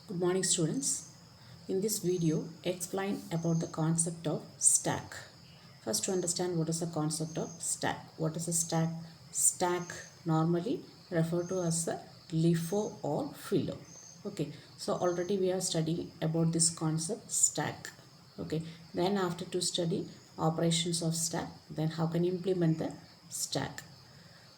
Good morning students. In this video, explain about the concept of stack. First to understand what is the concept of stack. What is a stack? Stack normally referred to as a LIFO or FILO. Okay, so already we are studying about this concept stack. Okay, then after to study operations of stack, then how can you implement the stack.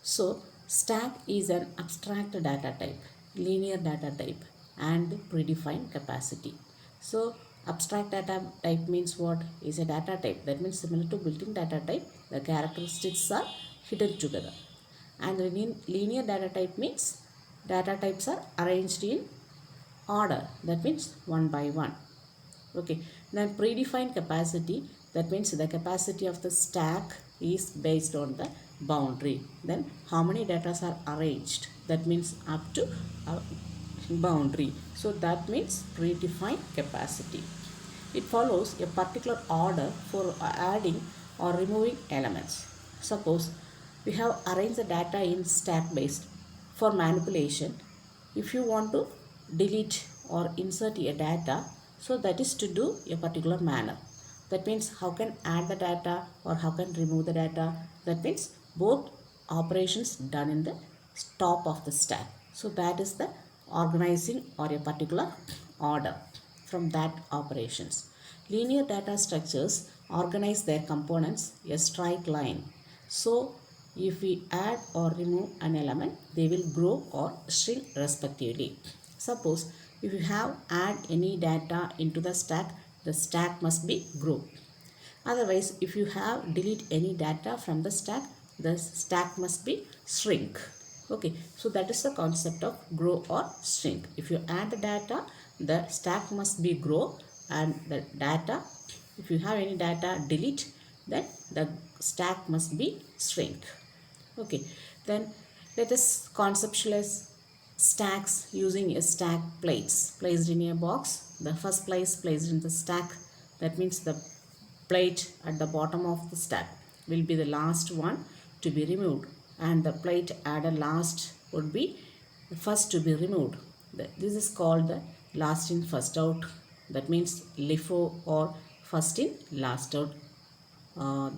So, stack is an abstract data type, linear data type, and predefined capacity. So, abstract data type means what? Is a data type. That means similar to built-in data type, the characteristics are hidden together. And linear data type means data types are arranged in order. That means one by one. Okay, then predefined capacity, that means the capacity of the stack is based on the boundary. Then how many data are arranged, that means up to a boundary. So that means predefined capacity. It follows a particular order for adding or removing elements. Suppose we have arranged the data in stack based for manipulation. If you want to delete or insert a data, so that is to do a particular manner. That means how can add the data or how can remove the data. That means both operations done in the top of the stack. So that is the organizing or a particular order from that operations. Linear data structures organize their components a straight line. So if we add or remove an element, they will grow or shrink respectively. Suppose if you have add any data into the stack must be grow. Otherwise, if you have delete any data from the stack must be shrink. Okay, so that is the concept of grow or shrink. If you add the data, the stack must be grow, and the data, if you have any data delete, then the stack must be shrink. Okay, then let us conceptualize stacks using a stack plates placed in a box. The first place placed in the stack, that means the plate at the bottom of the stack will be the last one to be removed, and the plate added last would be the first to be removed. This is called the last in first out, that means LIFO or first in last out,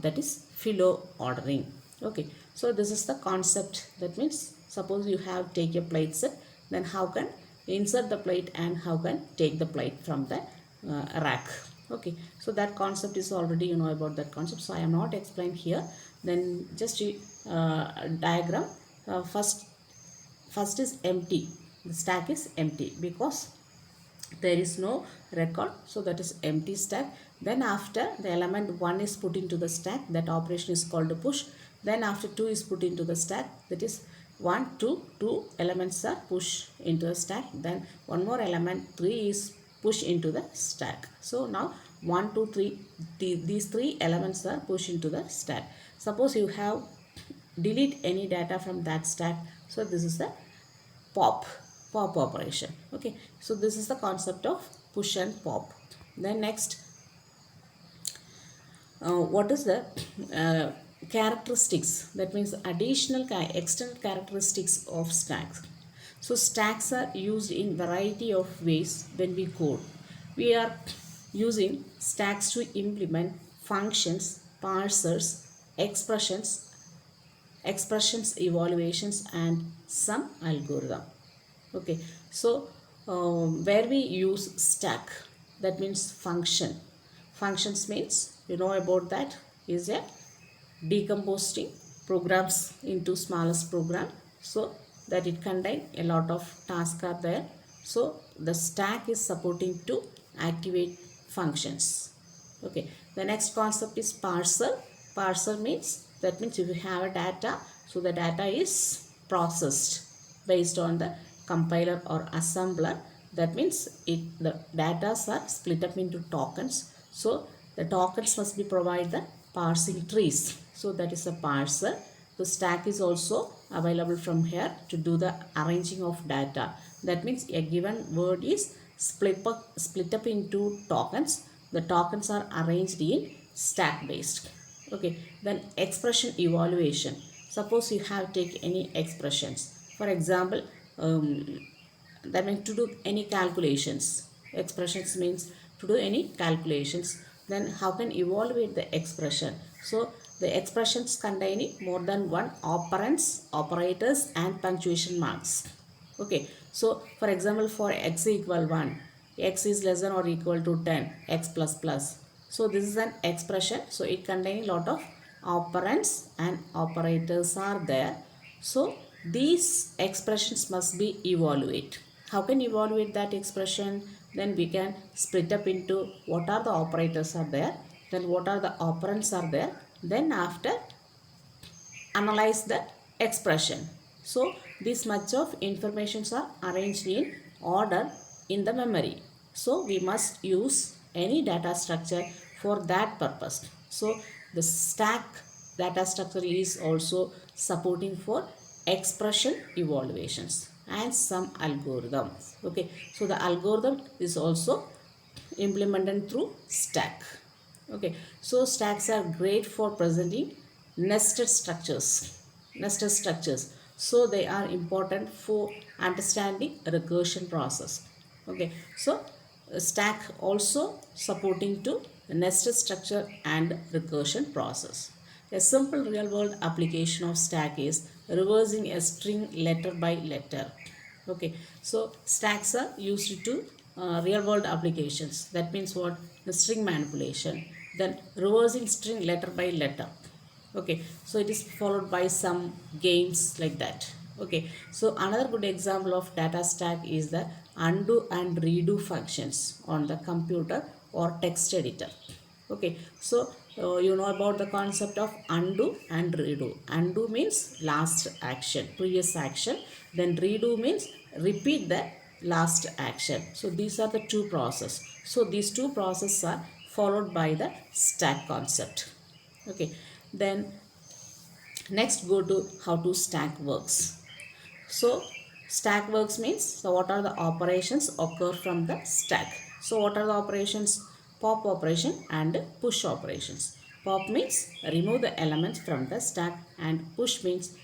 that is philo ordering. Okay, so this is the concept. That means suppose you have take a plate set, then how can insert the plate and how can take the plate from the rack. Okay, so that concept is already you know about that concept, so I am not explained here. Then just diagram. First is empty, the stack is empty because there is no record, so that is empty stack. Then after the element 1 is put into the stack, that operation is called push. Then after 2 is put into the stack, that is 1 2 2 elements are pushed into the stack. Then one more element 3 is pushed into the stack. So now 1 2 3, these three elements are pushed into the stack. Suppose you have delete any data from that stack, so this is the pop pop operation. Okay, so this is the concept of push and pop. Then next, what is the characteristics, that means additional external characteristics of stacks. So stacks are used in variety of ways. When we code, we are using stacks to implement functions, parsers, expressions evaluations, and some algorithm. Okay, so where we use stack, that means functions means you know about that, is a decomposing programs into smallest program, so that it contain a lot of tasks are there. So the stack is supporting to activate functions. Okay, the next concept is parser. Parser means, that means if you have a data, so the data is processed based on the compiler or assembler. That means the data are split up into tokens, so the tokens must be provided the parsing trees, so that is a parser. The stack is also available from here to do the arranging of data. That means a given word is split up into tokens. The tokens are arranged in stack based. Okay, then expression evaluation. Suppose you have take any expressions, for example, that means to do any calculations. Expressions means to do any calculations. Then how can evaluate the expression? So the expressions containing more than one operands, operators and punctuation marks. Okay, so for example, for x equal 1, x is less than or equal to 10, x plus plus. So this is an expression, so it contains lot of operands and operators are there. So these expressions must be evaluated. How can evaluate that expression? Then we can split up into what are the operators are there, then what are the operands are there, then after analyze the expression. So this much of informations are arranged in order in the memory. So we must use any data structure for that purpose. So the stack data structure is also supporting for expression evaluations and some algorithms. Okay, so the algorithm is also implemented through stack. Okay, so stacks are great for presenting nested structures. Nested structures, so they are important for understanding recursion process. Okay, so stack also supporting to nested structure and recursion process. A simple real world application of stack is reversing a string letter by letter. Okay, so stacks are used to real world applications. That means what? The string manipulation, then reversing string letter by letter. Okay, so it is followed by some games like that. Okay, so another good example of data stack is the undo and redo functions on the computer or text editor. Okay, so you know about the concept of undo and redo. Undo means last action, previous action, then redo means repeat the last action. So these are the two processes. So these two processes are followed by the stack concept. Okay, then next go to how to stack works. So stack works means, so what are the operations occur from the stack? So what are the operations? Pop operation and push operations. Pop means remove the elements from the stack and push means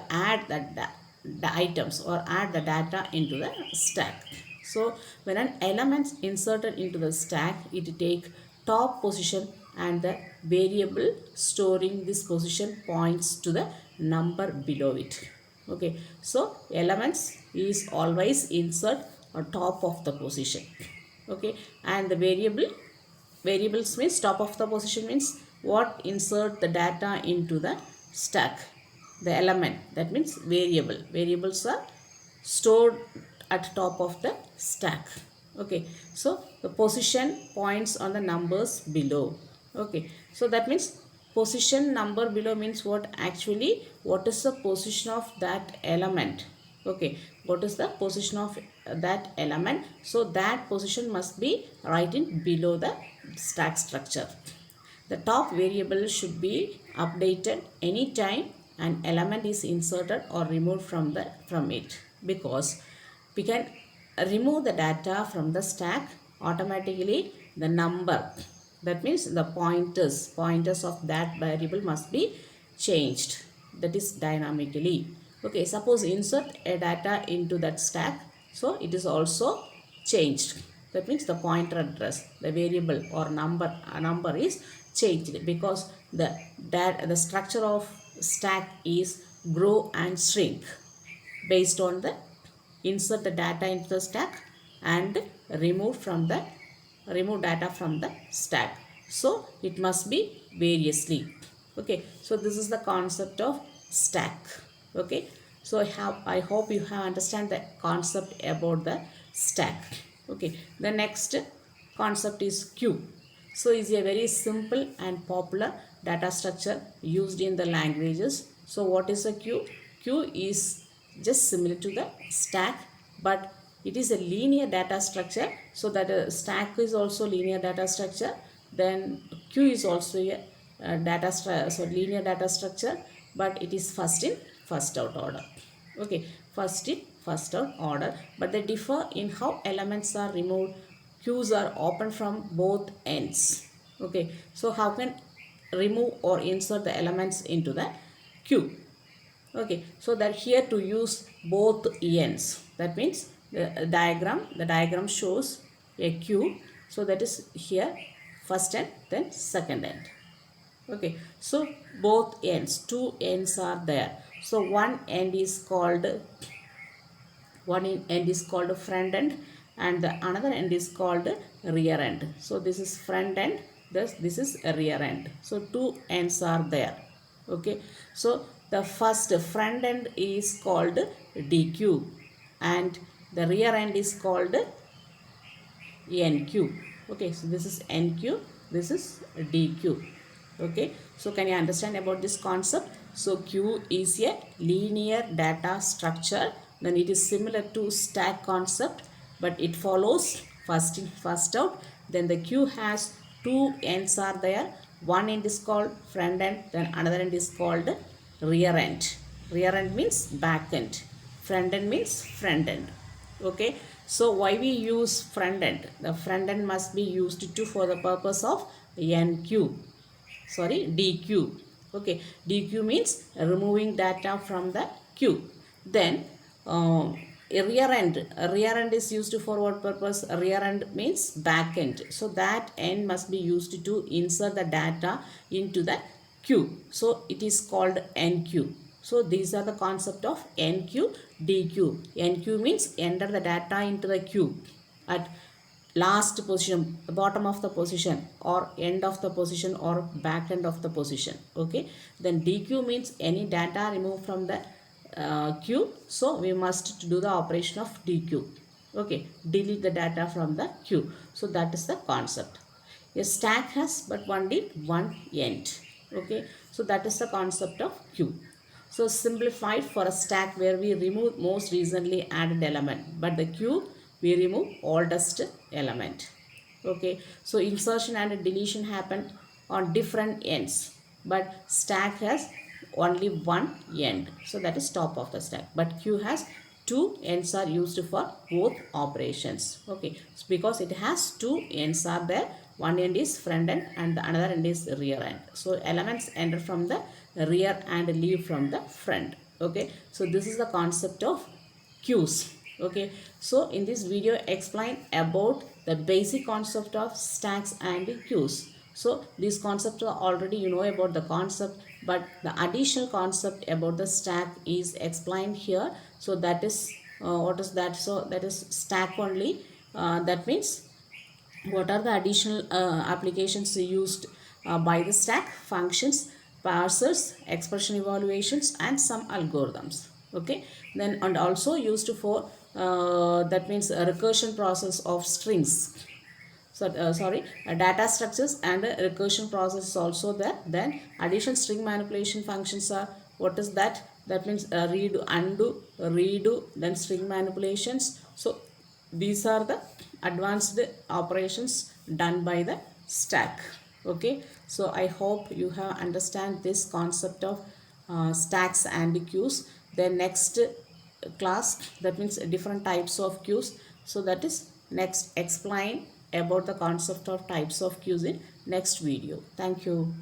add the items or add the data into the stack. So when an element inserted into the stack, it take top position and the variable storing this position points to the number below it. Okay, so elements is always insert on top of the position. Okay, and the variables means top of the position means what insert the data into the stack, the element, that means variables are stored at top of the stack. Okay, so the position points on the numbers below. Okay, so that means position number below means what? Actually what is the position of that element? Okay, what is the position of that element? So that position must be right in below the stack structure. The top variable should be updated anytime an element is inserted or removed from it, because we can remove the data from the stack automatically. The number, that means the pointers of that variable must be changed, that is dynamically. Okay, suppose insert a data into that stack, so it is also changed. That means the pointer address, the variable or number is changed, because the structure of stack is grow and shrink based on the insert the data into the stack and remove data from the stack. So it must be variously. Okay, so this is the concept of stack. Okay, so I hope you have understand the concept about the stack. Okay, the next concept is queue. So it's a very simple and popular data structure used in the languages. So what is a queue? Queue is just similar to the stack, but it is a linear data structure. So that stack is also linear data structure, then queue is also a linear data structure, but it is first in first out order. Okay, first in first out order, but they differ in how elements are removed. Queues are open from both ends. Okay, so how can remove or insert the elements into the queue? Okay, so that here to use both ends, that means the diagram shows a queue. So that is here first end then second end. Okay, so both ends, two ends are there. So one end is called front end, and the another end is called rear end. So this is front end, this is a rear end. So two ends are there. Okay, so the first front end is called dq, and the rear end is called NQ. Okay, so this is NQ, this is DQ. Okay, so can you understand about this concept? So Q is a linear data structure. Then it is similar to stack concept, but it follows first in first out. Then the Q has two ends are there. One end is called front end, then another end is called rear end. Rear end means back end. Front end means front end. Okay, so why we use front end? The front end must be used to for the purpose of NQ, sorry, DQ. Okay, DQ means removing data from the queue. Then rear end is used for what purpose? Rear end means back end. So that end must be used to insert the data into the queue. So it is called NQ. So these are the concept of NQ, DQ. NQ means enter the data into the queue at last position, bottom of the position, or end of the position, or back end of the position. Okay, then DQ means any data removed from the queue. So we must do the operation of DQ. Okay, delete the data from the queue. So that is the concept. A stack has but only one end. Okay, so that is the concept of queue. So simplified, for a stack where we remove most recently added element, but the queue we remove oldest element. Okay, so insertion and deletion happen on different ends, but stack has only one end. So that is top of the stack, but queue has two ends are used for both operations. Okay, so because it has two ends are there, one end is front end and the another end is rear end. So elements enter from the rear and leave from the front. Okay, so this is the concept of queues. Okay, so in this video explain about the basic concept of stacks and queues. So these concepts are already you know about the concept, but the additional concept about the stack is explained here. So that is what is that? So that is stack only. That means what are the additional applications used by the stack? Functions, parsers, expression evaluations, and some algorithms. Okay, then and also used for that means a recursion process of strings. So data structures and a recursion process is also there. Then addition string manipulation functions are, what is that? That means redo, undo, redo, then string manipulations. So these are the advanced operations done by the stack. Okay, so I hope you have understand this concept of stacks and queues. Then next class, that means different types of queues. So that is next explain about the concept of types of queues in next video. Thank you.